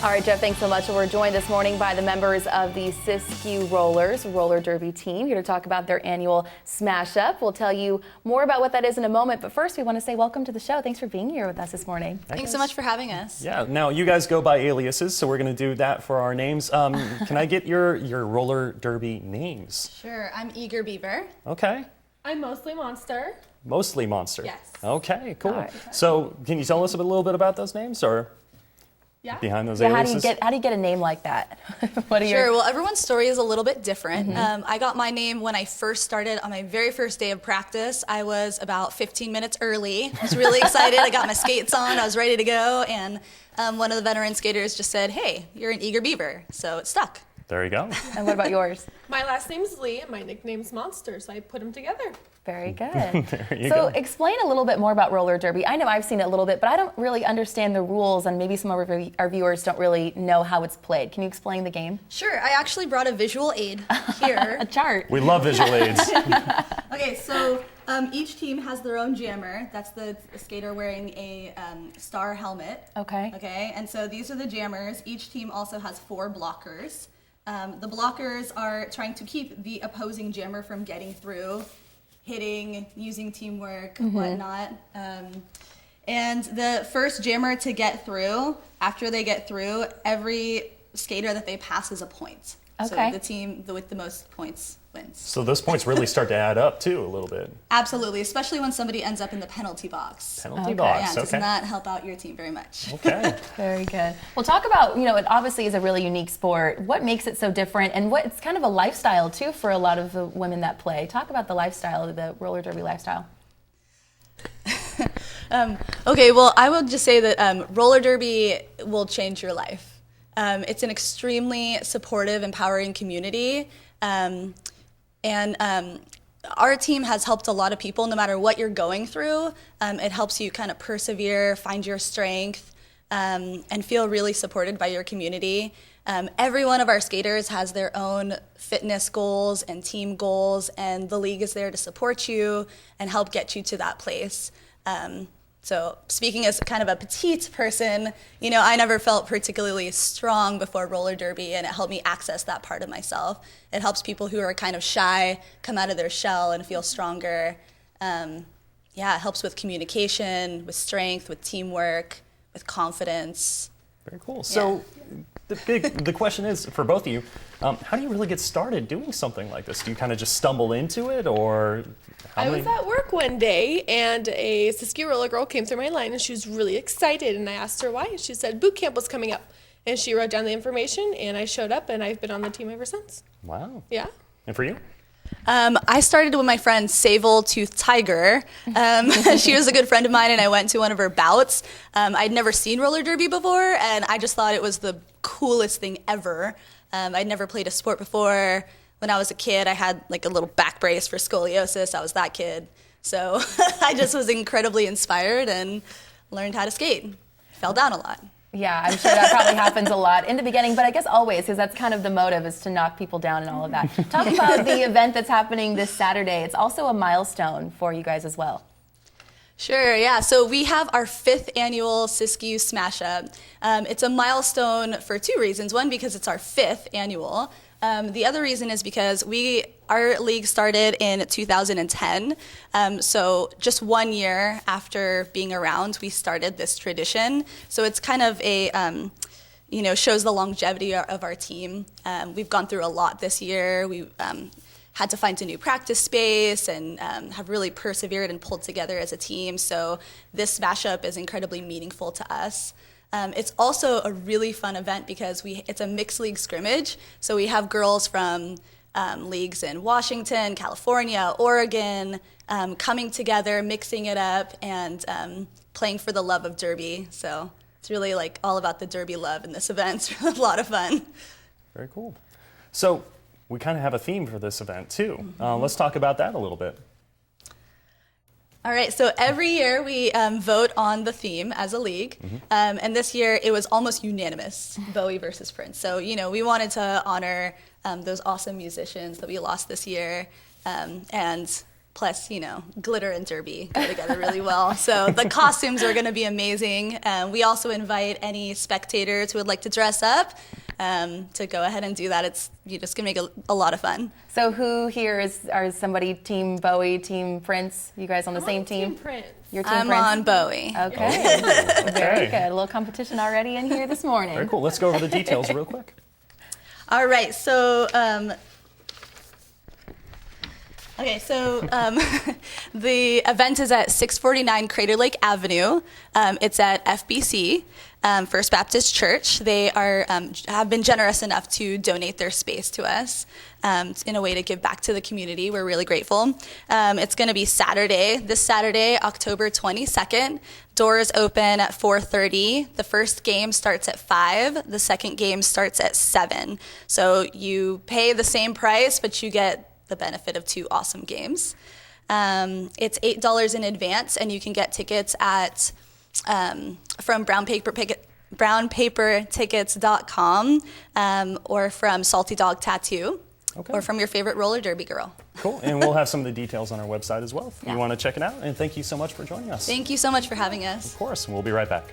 All right, Jeff, thanks so much. We're joined this morning by the members of the Sis-Q Rollerz roller derby team here to talk about their annual Smash Up. We'll tell you more about what that is in a moment, but first we want to say welcome to the show. Thanks for being here with us this morning. Thanks so much for having us. Yeah, now you guys go by aliases, so we're going to do that for our names. Can I get your roller derby names? Sure, I'm Eager Beaver. Okay. I'm Mostly Monster. Mostly Monster. Yes. Okay, cool. Right. So can you tell us a little bit about those names, or Yeah. behind those Yeah, aliases? how do you get a name like that? What are Sure, well, everyone's story is a little bit different. Mm-hmm. I got my name when I first started on my very first day of practice. I was about 15 minutes early. I was really excited. I got my skates on. I was ready to go. And one of the veteran skaters just said, "Hey, you're an Eager Beaver." So it stuck. There you go. And what about yours? My last name's Lee and my nickname's Monster, so I put them together. Very good. There you So go. explain a little bit more about roller derby. I know I've seen it a little bit, but I don't really understand the rules, and maybe some of our viewers don't really know how it's played. Can you explain the game? Sure, I actually brought a visual aid here. A chart. We love visual aids. Okay, so each team has their own jammer. That's the skater wearing a star helmet. Okay. Okay, and so these are the jammers. Each team also has 4 blockers. The blockers are trying to keep the opposing jammer from getting through, hitting, using teamwork, whatnot. And the first jammer to get through, after they get through, every skater that they pass is a point. Okay. So the team with the most points wins. So those points really start to add up too a little bit. Absolutely, especially when somebody ends up in the penalty box. Penalty Okay. box. Yeah, does Okay. not help out your team very much. Okay. Very good. Well, talk about, it obviously is a really unique sport. What makes it so different, and it's kind of a lifestyle too for a lot of the women that play. Talk about the lifestyle, the roller derby lifestyle. Okay, well, I would just say that roller derby will change your life. It's an extremely supportive, empowering community. And our team has helped a lot of people no matter what you're going through. It helps you kind of persevere, find your strength, and feel really supported by your community. Every one of our skaters has their own fitness goals and team goals, and the league is there to support you and help get you to that place. So speaking as kind of a petite person, I never felt particularly strong before roller derby, and it helped me access that part of myself. It helps people who are kind of shy come out of their shell and feel stronger. It helps with communication, with strength, with teamwork, with confidence. Very cool. So the question is for both of you, how do you really get started doing something like this? Do you kind of just stumble into it, or I was at work one day and a Sis-Q Roller girl came through my line and she was really excited, and I asked her why. She said boot camp was coming up, and she wrote down the information and I showed up, and I've been on the team ever since. Wow. Yeah. And for you? I started with my friend Sable Tooth Tiger. She was a good friend of mine, and I went to one of her bouts. I'd never seen roller derby before, and I just thought it was the coolest thing ever. I'd never played a sport before. When I was a kid, I had like a little back brace for scoliosis. I was that kid. So I just was incredibly inspired and learned how to skate. Fell down a lot. Yeah, I'm sure that probably happens a lot in the beginning, but I guess always, because that's kind of the motive, is to knock people down and all of that. Talk about the event that's happening this Saturday. It's also a milestone for you guys as well. Sure, yeah. So we have our 5th annual Sis-Q Smash Up. It's a milestone for 2 reasons. One, because it's our 5th annual. The other reason is because our league started in 2010. So just 1 year after being around, we started this tradition. So it's kind of shows the longevity of our team. We've gone through a lot this year. We had to find a new practice space and have really persevered and pulled together as a team. So this Smash Up is incredibly meaningful to us. It's also a really fun event because it's a mixed league scrimmage. So we have girls from leagues in Washington, California, Oregon, coming together, mixing it up, and playing for the love of derby. So it's really like all about the derby love in this event. It's a lot of fun. Very cool. So we kind of have a theme for this event too. Let's talk about that a little bit. All right, so every year we vote on the theme as a league, and this year it was almost unanimous, Bowie versus Prince. So, we wanted to honor those awesome musicians that we lost this year, and plus, glitter and derby go together really well. So the costumes are going to be amazing. We also invite any spectators who would like to dress up to go ahead and do that. It's just going to make a lot of fun. So who here are somebody Team Bowie, Team Prince? You guys on the same team? Team Prince. Your Team I'm Prince? on Bowie. Okay. Very Okay. good. A little competition already in here this morning. Very cool. Let's go over the details real quick. All right, so the event is at 649 Crater Lake Avenue. It's at FBC, First Baptist Church. They have been generous enough to donate their space to us in a way to give back to the community. We're really grateful. It's going to be this Saturday, October 22nd. Doors open at 4:30. The first game starts at 5. The second game starts at 7. So you pay the same price, but you get the benefit of 2 awesome games. It's $8 in advance, and you can get tickets at from brownpapertickets.com or from Salty Dog Tattoo, Okay. or from your favorite roller derby girl. Cool. And we'll have some of the details on our website as well if you want to check it out. And thank you so much for joining us. Thank you so much for having us. Of course. We'll be right back.